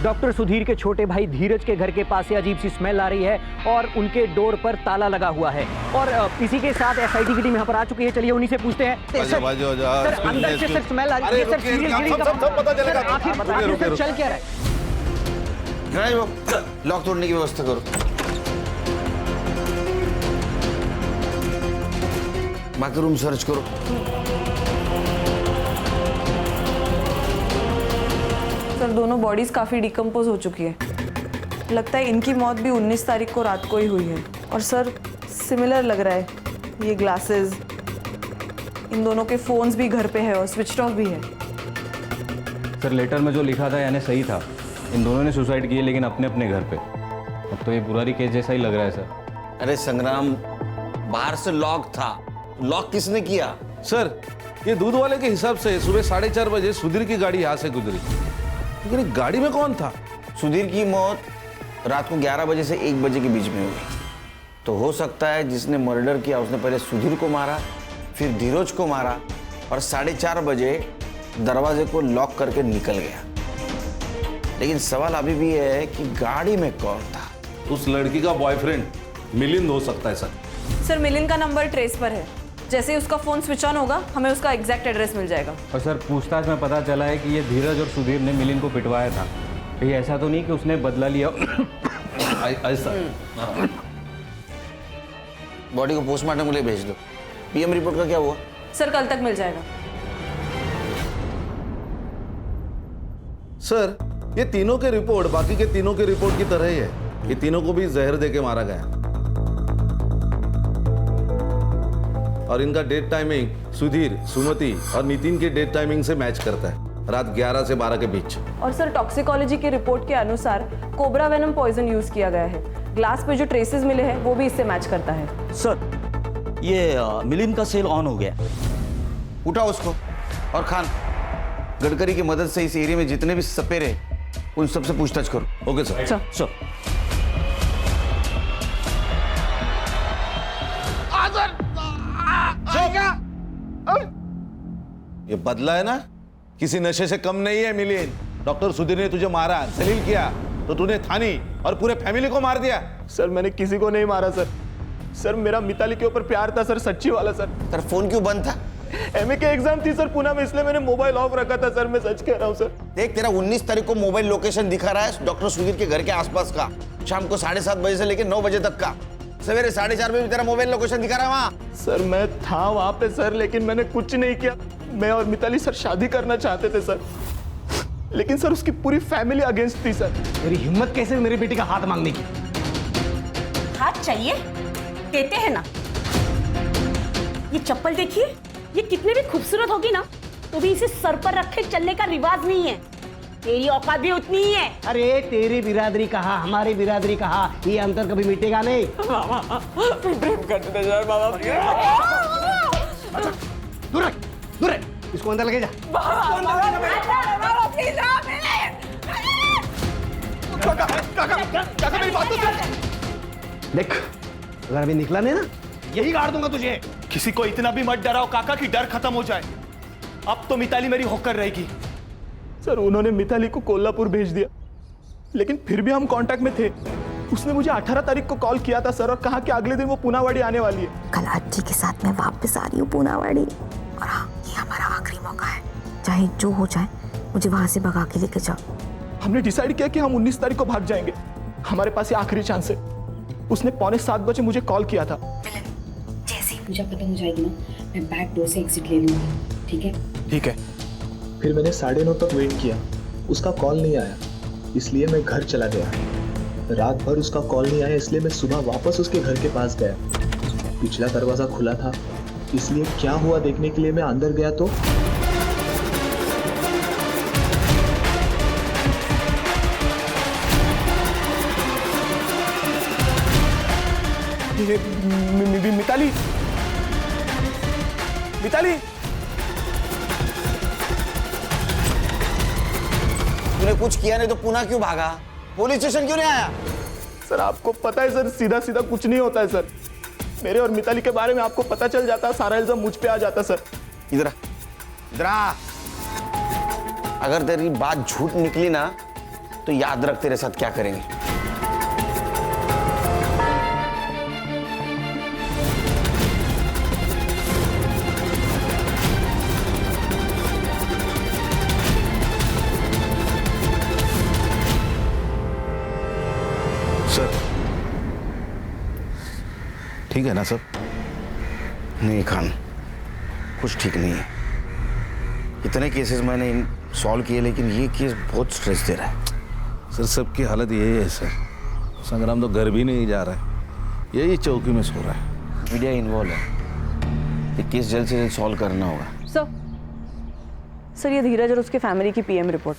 डॉक्टर सुधीर के छोटे भाई धीरज के घर के पास से अजीब सी स्मेल आ रही है और उनके डोर पर ताला लगा हुआ है, और इसी के साथ एसआईटी की टीम यहाँ पर आ चुकी है। चलिए उन्हीं से पूछते हैं। सर अंदर से सर स्मेल आ रही है। सर सीरियल किलिंग का आखिर सर चल क्या रहा है? लॉक तोड़ने की व्यवस्था करो। बाकी रूम सर्च करो। सर दोनों बॉडीज काफी डिकम्पोज हो चुकी है, लगता है इनकी मौत भी 19 तारीख को रात को ही हुई है। और सर सिमिलर लग रहा है, ये ग्लासेस, इन दोनों के फोन्स भी घर पे है और स्विच ऑफ भी है। सर लेटर में जो लिखा था यानी सही था, इन दोनों ने सुसाइड किए लेकिन अपने अपने घर पे। अब तो ये बुरारी केस जैसा ही लग रहा है सर। अरे संग्राम, बाहर से लॉक था, लॉक किसने किया? सर, ये दूध वाले के हिसाब से सुबह 4:30 बजे सुधीर की गाड़ी यहाँ से गुजरी, लेकिन गाड़ी में कौन था? सुधीर की मौत रात को 11 बजे से 1 बजे के बीच में हुई, तो हो सकता है जिसने मर्डर किया उसने पहले सुधीर को मारा, फिर धीरज को मारा और 4:30 बजे दरवाजे को लॉक करके निकल गया। लेकिन सवाल अभी भी है कि गाड़ी में कौन था? उस लड़की का बॉयफ्रेंड मिलिंद हो सकता है सर। सर मिलिन का नंबर ट्रेस पर है, जैसे ही उसका फोन स्विच ऑन होगा हमें उसका एग्जैक्ट एड्रेस मिल जाएगा। और सर पूछताछ में पता चला है कि ये धीरज और सुधीर ने मिलिंद को पिटवाया था। कहीं ऐसा तो नहीं कि उसने बदला लिया? ऐसा बॉडी को पोस्टमार्टम के लिए भेज दो। पीएम रिपोर्ट का क्या हुआ? सर कल तक मिल जाएगा। सर, ये तीनों के रिपोर्ट बाकी के तीनों के रिपोर्ट की तरह ही है। ये तीनों को भी जहर देके मारा गया और इनका डेट टाइमिंग सुधीर, सुमति और नितिन के डेट टाइमिंग से मैच करता है, रात 11 से 12 के बीच। और सर टॉक्सिकोलॉजी की रिपोर्ट के अनुसार कोबरा वेनम पॉइजन यूज किया गया है। ग्लास पे जो ट्रेसेस मिले हैं वो भी इससे मैच करता है। सर, ये मिलिंद का सेल ऑन हो गया। उठाओ उसको। और खान, गडकरी की मदद से इस एरिया में जितने भी सपेरे उन सबसे पूछताछ करो। Okay sir. सर ये बदला है ना, किसी नशे से कम नहीं है मिलिंद। डॉक्टर सुधीर ने तुझे मारा, जलील किया, तो तूने थानी और पूरे फैमिली को मार दिया। सर मैंने किसी को नहीं मारा सर। सर मेरा मिताली के ऊपर प्यार था सर, सच्ची वाला सर। सर फोन क्यों बंद था? एमए के एग्जाम थी सर पुणे में, इसलिए मैंने मोबाइल ऑफ रखा था सर। मैं सच कह रहा हूँ सर। देख, तेरा 19 तारीख को मोबाइल लोकेशन दिखा रहा है डॉक्टर सुधीर के घर के आसपास का, शाम को 7:30 बजे से लेकर 9 बजे तक का। सवेरे 4:30 बजे भी तेरा मोबाइल लोकेशन दिखा रहा है वहाँ। सर मैं था वहाँ पे सर, लेकिन मैंने कुछ नहीं किया। मैं और मिताली सर शादी करना चाहते थे सर, लेकिन सर उसकी पूरी फैमिली अगेंस्ट थी सर। मेरी हिम्मत कैसे मेरी बेटी का हाथ मांगने की? हाथ चाहिए, देते हैं ना। ये चप्पल देखिए, ये कितनी भी खूबसूरत होगी ना, तो भी इसे सर पर रखे चलने का रिवाज नहीं है। तेरी औकात भी उतनी ही है। अरे तेरी बिरादरी कहा, हमारी बिरादरी कहा, ये अंतर कभी मिटेगा नहीं। प्रेम करते थे सर बाबा। दूर रह, दूर रह, इसको अंदर लगे जा। देख, अगर अभी निकला नहीं ना, यही गाड़ दूंगा तुझे। किसी को इतना भी मत डराओ काका कि डर खत्म हो जाए। अब तो मिताली मेरी होकर रहेगी। सर उन्होंने मिताली को कोल्हापुर भेज दिया, लेकिन फिर भी हम कांटेक्ट में थे। उसने मुझे 18 तारीख को कॉल किया था सर, और कहा कि अगले दिन वो पूनावाड़ी आने वाली है। कल आजी के साथ मैं वापस आ रही हूँ पूनावाड़ी, और हाँ, ये हमारा आखिरी मौका है। चाहे जो हो जाए, मुझे वहां से भगा के लेके जाओ। हमने डिसाइड किया कि हम 19 तारीख को भाग जाएंगे। हमारे पास ये आखिरी चांस है। उसने 6:45 बजे मुझे कॉल किया था। जैसे ही पूजा खत्म हो जाएगी ना, मैं बैक डोर से एग्जिट ले लूंगी। ठीक है? ठीक है। फिर मैंने 9:30 तक वेट किया, उसका कॉल नहीं आया, इसलिए मैं घर चला गया। रात भर उसका कॉल नहीं आया, इसलिए मैं सुबह वापस उसके घर के पास गया। पिछला दरवाजा खुला था, इसलिए क्या हुआ देखने के लिए मैं अंदर गया तो मिताली, मिताली, तूने कुछ किया नहीं तो पुणे क्यों भागा? पुलिस स्टेशन क्यों नहीं आया? सर आपको पता है सर, सीधा सीधा कुछ नहीं होता है सर। मेरे और मिताली के बारे में आपको पता चल जाता, सारा इल्जाम मुझ पे आ जाता सर। इधर आ। अगर तेरी बात झूठ निकली ना, तो याद रख तेरे साथ क्या करेंगे। ठीक है ना सब? नहीं खान, कुछ ठीक नहीं है। इतने केसेस मैंने सॉल्व किए, लेकिन ये केस बहुत स्ट्रेस दे रहा है। सर सबकी हालत यही है सर। संग्राम तो घर भी नहीं जा रहा है, यही चौकी में सो रहा है। मीडिया इन्वॉल्व है, ये केस जल्द से जल्द सॉल्व करना होगा। सर ये धीरज और उसके फैमिली की पीएम रिपोर्ट।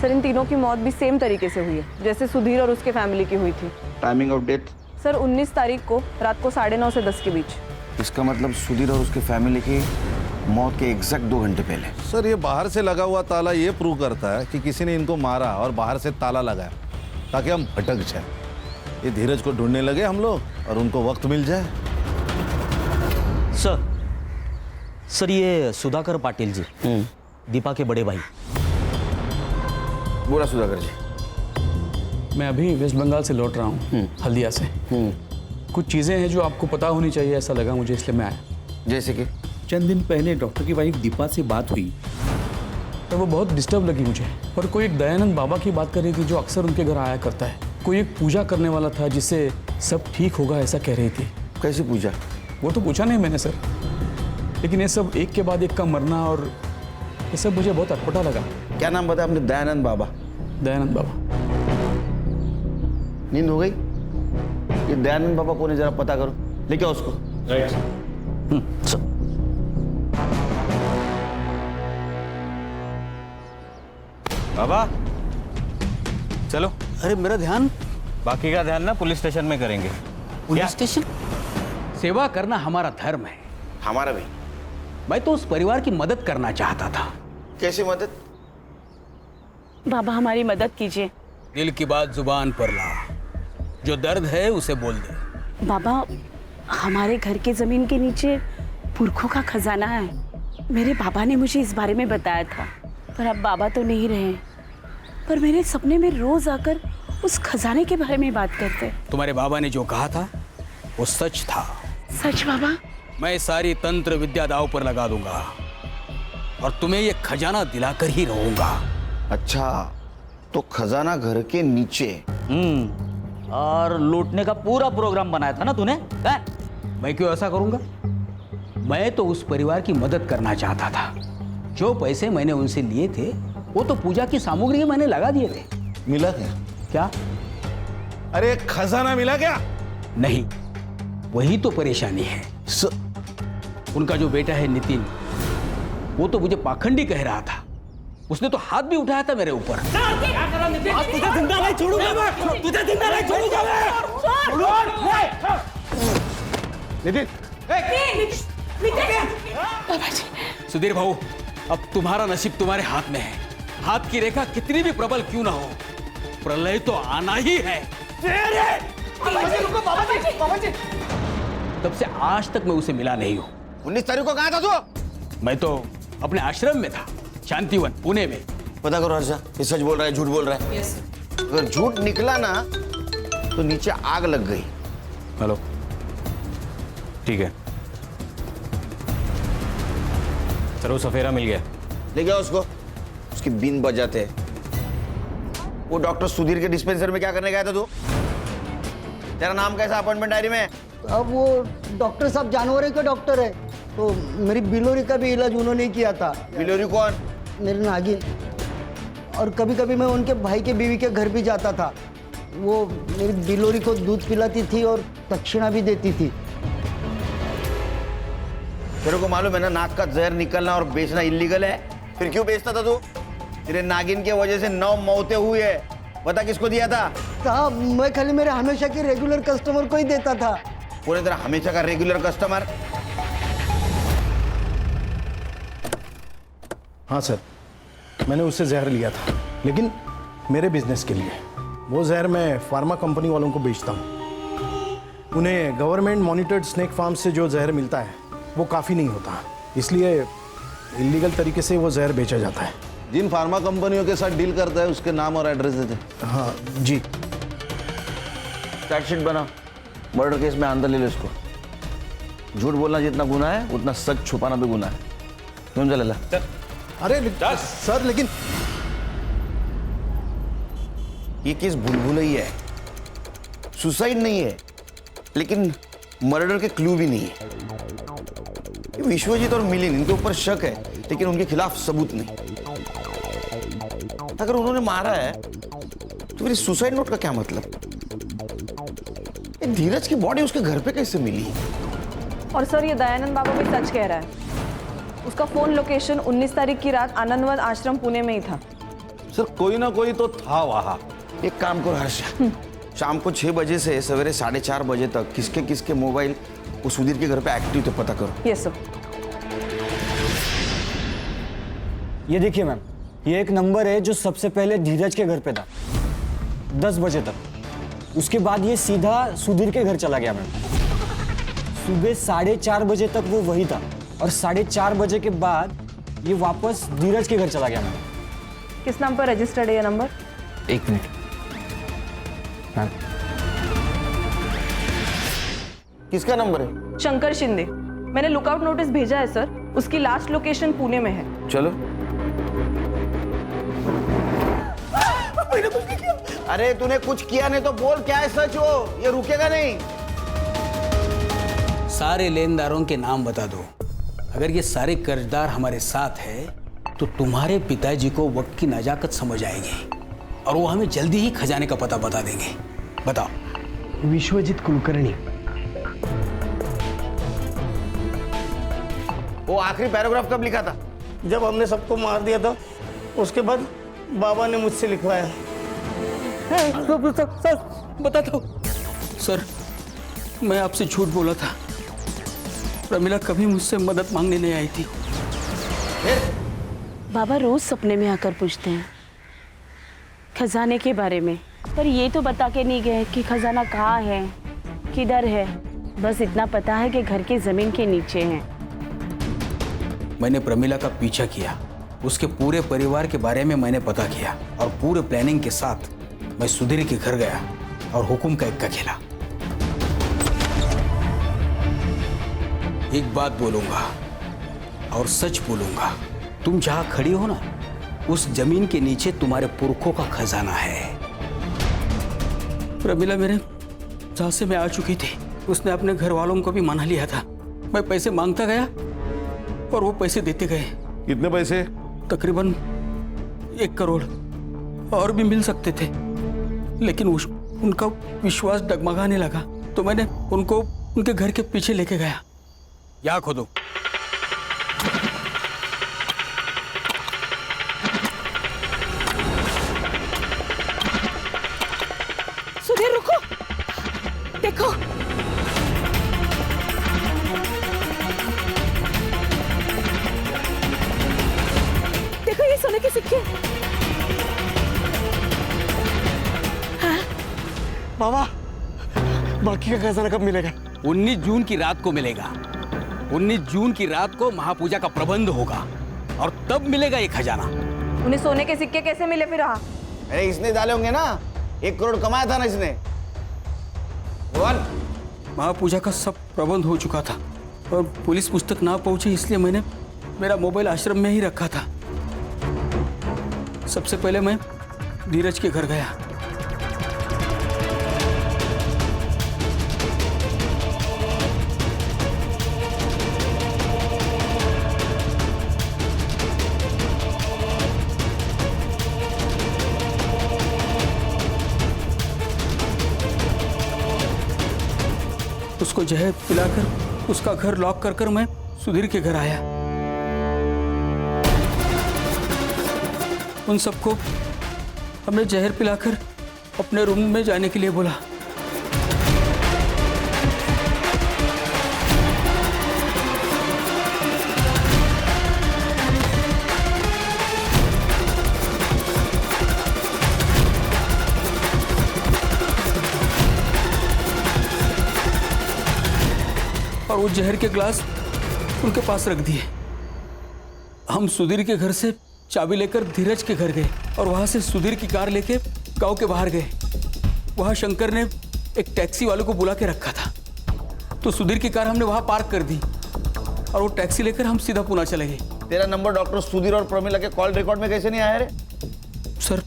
सर इन तीनों की मौत भी सेम तरीके से हुई है जैसे सुधीर और उसके फैमिली की हुई थी। Timing of death? सर 19 तारीख को रात को 9:30 से 10 के बीच। इसका मतलब सुधीर और उसके फैमिली की मौत के एग्जैक्ट 2 घंटे पहले। सर ये बाहर से लगा हुआ ताला ये प्रूव करता है कि किसी ने इनको मारा और बाहर से ताला लगाया ताकि हम भटक जाए। ये धीरज को ढूंढने लगे हम लोग और उनको वक्त मिल जाए। सर ये सुधाकर पाटिल जी, दीपा के बड़े भाई। बोला सुधाकर जी। मैं अभी वेस्ट बंगाल से लौट रहा हूँ, हल्दिया से। कुछ चीज़ें हैं जो आपको पता होनी चाहिए, ऐसा लगा मुझे, इसलिए मैं आया। जैसे कि चंद दिन पहले डॉक्टर की वाइफ दीपा से बात हुई तो वो बहुत डिस्टर्ब लगी मुझे। पर कोई एक दयानंद बाबा की बात कर रही थी जो अक्सर उनके घर आया करता है। कोई एक पूजा करने वाला था जिससे सब ठीक होगा, ऐसा कह रही थी। कैसी पूजा? वो तो पूछा नहीं मैंने सर, लेकिन ये सब एक के बाद एक का मरना और ये सब मुझे बहुत अटपटा लगा। क्या नाम बताया आपने? दयानंद बाबा? दयानंद बाबा। नींद हो गई? ये दयानंद बाबा कौन है जरा पता करो, लेके आओ उसको। बाबा चलो। अरे मेरा ध्यान, बाकी का ध्यान ना पुलिस स्टेशन में करेंगे। Police station? सेवा करना हमारा धर्म है। हमारा भी। मैं तो उस परिवार की मदद करना चाहता था। कैसी मदद? बाबा हमारी मदद कीजिए। दिल की बात जुबान पर ला, जो दर्द है उसे बोल दे। बाबा हमारे घर के जमीन के नीचे पुरखों का खजाना है। मेरे बाबा ने मुझे इस बारे में बताया था, पर अब बाबा तो नहीं रहे। पर मेरे सपने में रोज आकर उस खजाने के बारे में बात करते। तुम्हारे बाबा ने जो कहा था वो सच था। सच बाबा? मैं सारी तंत्र विद्या दांव पर लगा दूंगा और तुम्हें ये खजाना दिलाकर ही रहूंगा। अच्छा, तो खजाना घर के नीचे? और लूटने का पूरा प्रोग्राम बनाया था ना तूने? मैं क्यों ऐसा करूंगा? मैं तो उस परिवार की मदद करना चाहता था। जो पैसे मैंने उनसे लिए थे वो तो पूजा की सामग्री में मैंने लगा दिए थे। मिला क्या? क्या? अरे खजाना मिला क्या? नहीं, वही तो परेशानी है। उनका जो बेटा है नितिन, वो तो मुझे पाखंडी कह रहा था। उसने तो हाथ भी उठाया था मेरे ऊपर। तुझे जिंदा नहीं छोड़ूंगा मैं, तुझे जिंदा नहीं छोड़ूंगा मैं। नितिन, सुधीर भाऊ, अब तुम्हारा नसीब तुम्हारे हाथ में है। हाथ की रेखा कितनी भी प्रबल क्यों ना हो, प्रलय तो आना ही है। तब से आज तक मैं उसे मिला नहीं हूँ। 19 तारीख को कहाँ था तू? मैं तो अपने आश्रम में था, शांतिवन पुणे में। पता करो हर्षा, ये सच बोल रहा है झूठ बोल रहा है? अगर झूठ निकला ना तो नीचे आग लग गई। हेलो, ठीक है सर, वो सफेरा मिल गया। ले गया उसको, उसकी बीन बजाते हैं। वो डॉक्टर सुधीर के डिस्पेंसर में क्या करने गया था तू? तेरा नाम कैसा अपॉइंटमेंट डायरी में? अब वो डॉक्टर साहब जानवरों के डॉक्टर है, तो मेरी बिलोरी का भी इलाज उन्होंने किया था। बिलोरी कौन? मेरी नागिन। और कभी कभी मैं उनके भाई के बीवी के घर भी जाता था। वो मेरी बिलोरी को दूध पिलाती थी और दक्षिणा भी देती थी। तेरे को मालूम है ना, नाक का जहर निकलना और बेचना इलीगल है, फिर क्यों बेचता था तू? तेरे नागिन की वजह से 9 मौतें हुई है। बता किसको दिया था? साहब, मैं खाली मेरे हमेशा के रेगुलर कस्टमर को ही देता था। पूरे तेरा हमेशा का रेगुलर कस्टमर? हाँ सर, मैंने उससे जहर लिया था, लेकिन मेरे बिजनेस के लिए। वो जहर मैं फार्मा कंपनी वालों को बेचता हूँ। उन्हें गवर्नमेंट मॉनिटर्ड स्नेक फार्म से जो जहर मिलता है वो काफ़ी नहीं होता, इसलिए इलीगल तरीके से वो जहर बेचा जाता है। जिन फार्मा कंपनियों के साथ डील करता है उसके नाम और एड्रेस देते? हाँ जी। चार्जशीट बना, मर्डर केस में अंदर ले लो इसको। झूठ बोलना जितना गुनाह है उतना सच छुपाना भी गुनाह है। क्यों चलेला? अरे सर, लेकिन ये केस भूल ही है, सुसाइड नहीं है, लेकिन मर्डर के क्लू भी नहीं है। विश्वजीत और मिलिंद, इनके ऊपर शक है लेकिन उनके खिलाफ सबूत नहीं। अगर उन्होंने मारा है तो फिर सुसाइड नोट का क्या मतलब? धीरज की बॉडी उसके घर पे कैसे मिली? और सर, ये दयानंद बाबा भी सच कह रहा है। उसका फोन लोकेशन 19 तारीख की रात आनंदवन आश्रम पुणे में ही था। सर कोई ना कोई तो था वहां। एक काम करो हर्ष, शाम को 6 बजे से सवेरे 4:30 बजे तक किसके किसके मोबाइल वो सुधीर के घर पे एक्टिव थे पता करो। Yes sir. ये देखिए मैम, ये एक नंबर है जो सबसे पहले धीरज के घर पे था 10 बजे तक। उसके बाद ये सीधा सुधीर के घर चला गया मैम। सुबह 4:30 बजे तक वो वही था और 4:30 बजे के बाद ये वापस धीरज के घर चला गया मैम। किस नाम पर रजिस्टर्ड है ये नंबर? 1 minute ma'am. किसका नंबर है? शंकर शिंदे। मैंने लुकआउट नोटिस भेजा है सर। उसकी लास्ट लोकेशन पुणे में है। चलो। अरे तूने कुछ किया नहीं तो बोल, क्या है सच वो, ये रुकेगा नहीं। सारे लेनदारों के नाम बता दो। अगर ये सारे कर्जदार हमारे साथ है तो तुम्हारे पिताजी को वक्त की नजाकत समझ आएगी और वो हमें जल्दी ही खजाने का पता बता देंगे। बताओ। विश्वजीत कुलकर्णी। वो आखिरी पैराग्राफ कब लिखा था? जब हमने सबको मार दिया था उसके बाद बाबा ने मुझसे लिखवाया। सर बता दो। सर मैं आपसे झूठ बोला था। प्रमिला कभी मुझसे मदद मांगने नहीं आई थी। बाबा रोज सपने में आकर पूछते हैं खजाने के बारे में, पर ये तो बता के नहीं गए कि खजाना कहाँ है, किधर है। बस इतना पता है कि घर की जमीन के नीचे है। मैंने प्रमिला का पीछा किया, उसके पूरे परिवार के बारे में मैंने पता किया और पूरे प्लानिंग के साथ मैं सुधीर के घर गया और हुकुम का इक्का खेला। एक बात बोलूंगा और सच बोलूंगा, तुम जहां खड़ी हो ना, उस जमीन के नीचे तुम्हारे पुरखों का खजाना है। प्रमिला मेरे झांसे में आ चुकी थी। उसने अपने घर वालों को भी मना लिया था। मैं पैसे मांगता गया और वो पैसे देते गए। कितने पैसे? तकरीबन 1 करोड़। और भी मिल सकते थे, लेकिन उनका विश्वास डगमगाने लगा तो मैंने उनको उनके घर के पीछे लेके गया। या खोदो। सुधीर रुको, देखो। देखो ये सोने के सिक्के। बाबा बाकी का खजाना कब मिलेगा? 19 जून की रात को मिलेगा। 19 जून की रात को महापूजा का प्रबंध होगा और तब मिलेगा ये खजाना। उन्हें सोने के सिक्के कैसे मिले फिर? रहा अरे इसने डाले होंगे ना, 1 करोड़ कमाया था ना इसने। महापूजा का सब प्रबंध हो चुका था और पुलिस मुझ तक ना पहुंची, इसलिए मैंने मेरा मोबाइल आश्रम में ही रखा था। सबसे पहले मैं धीरज के घर गया। उसको जहर पिलाकर उसका घर लॉक कर मैं सुधीर के घर आया। उन सबको हमने जहर पिलाकर अपने रूम में जाने के लिए बोला। और वो जहर के ग्लास उनके पास रख दिए। हम सुधीर के घर से चाबी लेकर धीरज के घर गए और वहां से सुधीर की कार लेके गांव के बाहर गए। वहां शंकर ने एक टैक्सी वाले को बुला के रखा था, तो सुधीर की कार हमने वहां पार्क कर दी और वो टैक्सी लेकर हम सीधा पुणे चले गए। तेरा नंबर डॉक्टर सुधीर और प्रमिला के कॉल रिकॉर्ड में कैसे नहीं आया रे? सर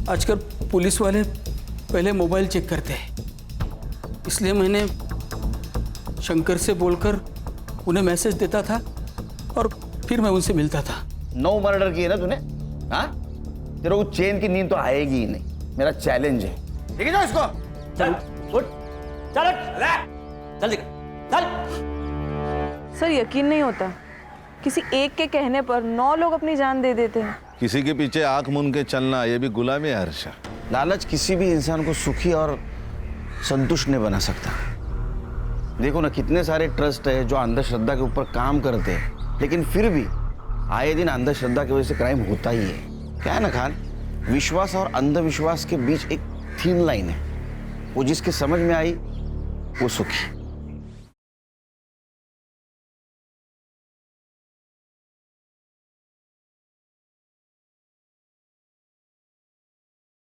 आजकल पुलिस वाले पहले मोबाइल चेक करते हैं, इसलिए मैंने शंकर से बोलकर उन्हें मैसेज देता था और फिर मैं उनसे मिलता था। 9 मर्डर किए ना तूने? हाँ, तेरे को चैन की नींद तो आएगी ही नहीं। मेरा चैलेंज है। ठीक है ना इसको? चल उठ, चल जल्दी चल। सर यकीन नहीं होता, किसी एक के कहने पर 9 लोग अपनी जान दे देते हैं। किसी के पीछे आंख मूंद के चलना ये भी गुलामी है हर्षा। लालच किसी भी इंसान को सुखी और संतुष्ट नहीं बना सकता। देखो ना, कितने सारे ट्रस्ट है जो अंधश्रद्धा के ऊपर काम करते हैं, लेकिन फिर भी आए दिन अंधश्रद्धा की वजह से क्राइम होता ही है। क्या है ना खान, विश्वास और अंधविश्वास के बीच एक थीन लाइन है, वो जिसके समझ में आई वो सुखी।